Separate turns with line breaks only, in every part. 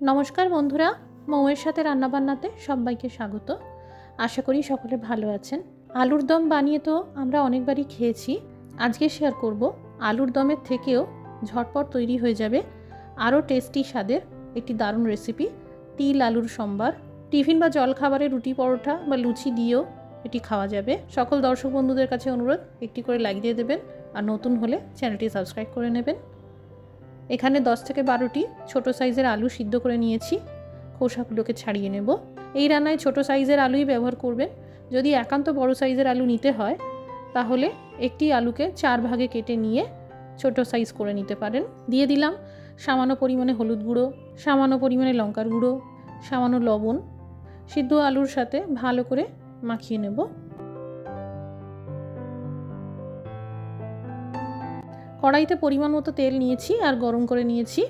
नमस्कार बंधुरा मौয়ের সাথে রান্নাবান্নাতে সবাইকে স্বাগত। আশা করি সকলে ভালো আছেন। আলুর দম বানিয়ে তো আমরা অনেকবারই খেয়েছি। আজকে শেয়ার করব আলুর দমের থেকেও ঝটপট তৈরি হয়ে যাবে আরও টেস্টি স্বাদের একটি দারুণ রেসিপি, তিল আলুর সম্বার। টিফিন বা জলখাবারে রুটি পরোটা বা লুচি দিয়েও এটি খাওয়া যাবে। সকল দর্শক বন্ধুদের কাছে অনুরোধ, একটি করে লাইক দিয়ে দেবেন আর নতুন হলে চ্যানেলটি সাবস্ক্রাইব করে নেবেন। এখানে 10 থেকে 12টি ছোট সাইজের আলু সিদ্ধ করে নিয়েছি। খোসাগুলোকে ছাড়িয়ে নেব। এই রান্নায় ছোট সাইজের আলুই ব্যবহার করবেন। যদি একান্ত বড় সাইজের আলু নিতে হয় তাহলে একটি আলুকে 4 ভাগে কেটে নিয়ে ছোট সাইজ করে নিতে পারেন। দিয়ে দিলাম সামান্য পরিমাণে হলুদ গুঁড়ো, সামান্য পরিমাণে লঙ্কার গুঁড়ো, সামান্য লবণ। সিদ্ধ আলুর সাথে ভালো করে মাখিয়ে নেব। কড়াইতে পরিমাণ মতো তেল নিয়েছি আর গরম করে নিয়েছি।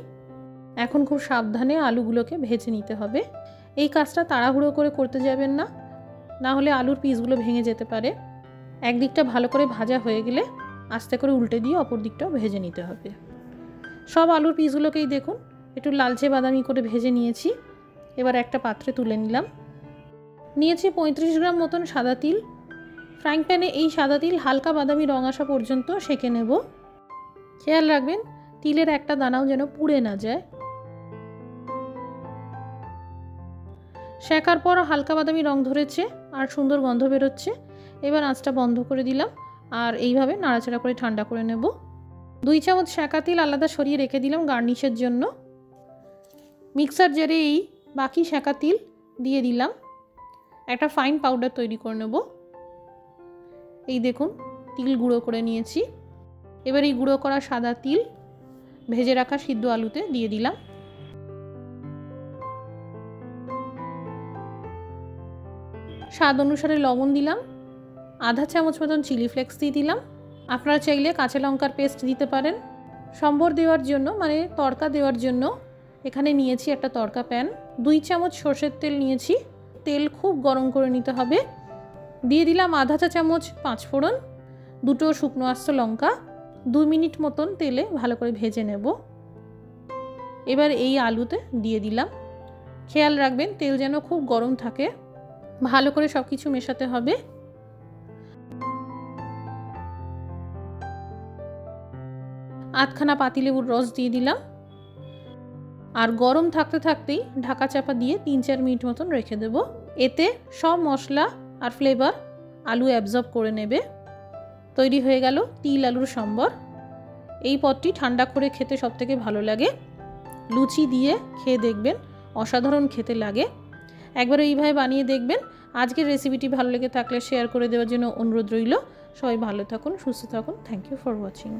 এখন খুব সাবধানে আলুগুলোকে ভেজে নিতে হবে। এই কাজটা তাড়াহুড়ো করে করতে যাবেন না, না হলে আলুর পিসগুলো ভেঙে যেতে পারে। একদিকটা ভালো করে ভাজা হয়ে গেলে আস্তে করে উল্টে দিয়ে অপর দিকটাও ভেজে নিতে হবে। সব আলুর পিসগুলোকেই দেখুন একটু লালচে বাদামি করে ভেজে নিয়েছি। এবার একটা পাত্রে তুলে নিলাম। নিয়েছি 35 গ্রাম মতন সাদা তিল। ফ্রাইং প্যানে এই সাদা তিল হালকা বাদামি রং আসা পর্যন্ত সেঁকে নেব। খেয়াল রাখবেন তিলের একটা দানাও যেন পুড়ে না যায়। সেঁকার পর হালকা বাদামি রং ধরেছে আর সুন্দর গন্ধ বেরোচ্ছে। এবার আঁচটা বন্ধ করে দিলাম আর এইভাবে নাড়াচাড়া করে ঠান্ডা করে নেব। 2 চামচ সেঁকা তিল আলাদা সরিয়ে রেখে দিলাম গার্নিশের জন্য। মিক্সার জারে এই বাকি সেঁকা তিল দিয়ে দিলাম। একটা ফাইন পাউডার তৈরি করে নেব। এই দেখুন তিল গুঁড়ো করে নিয়েছি। এবার এই গুঁড়ো করা সাদা তিল ভেজে রাখা সিদ্ধ আলুতে দিয়ে দিলাম। স্বাদ অনুসারে লবণ দিলাম। আধা চামচ মতন চিলি ফ্লেক্স দিয়ে দিলাম। আপনারা চাইলে কাঁচা লঙ্কার পেস্ট দিতে পারেন। সম্বর দেওয়ার জন্য মানে তড়কা দেওয়ার জন্য এখানে নিয়েছি একটা তড়কা প্যান। 2 চামচ সর্ষের তেল নিয়েছি। তেল খুব গরম করে নিতে হবে। দিয়ে দিলাম আধা চা চামচ 5 ফোড়ন, 2টো শুকনো আস্ত লঙ্কা। 2 মিনিট মতন তেলে ভালো করে ভেজে নেব। এবার এই আলুতে দিয়ে দিলাম। খেয়াল রাখবেন তেল যেন খুব গরম থাকে। ভালো করে সব কিছু মেশাতে হবে। আধখানা পাতিলেবুর রস দিয়ে দিলাম আর গরম থাকতে থাকতেই ঢাকা চাপা দিয়ে 3-4 মিনিট মতন রেখে দেব। এতে সব মশলা আর ফ্লেভার আলু অ্যাবজর্ব করে নেবে। তৈরি হয়ে গেল তিল আলুর সম্বর। এই পদটি ঠান্ডা করে খেতে সবথেকে ভালো লাগে। লুচি দিয়ে খেয়ে দেখবেন, অসাধারণ খেতে লাগে। একবার এইভাবে বানিয়ে দেখবেন। আজকের রেসিপিটি ভালো লেগে থাকলে শেয়ার করে দেওয়ার জন্য অনুরোধ রইল। সবাই ভালো থাকুন, সুস্থ থাকুন। Thank you for watching.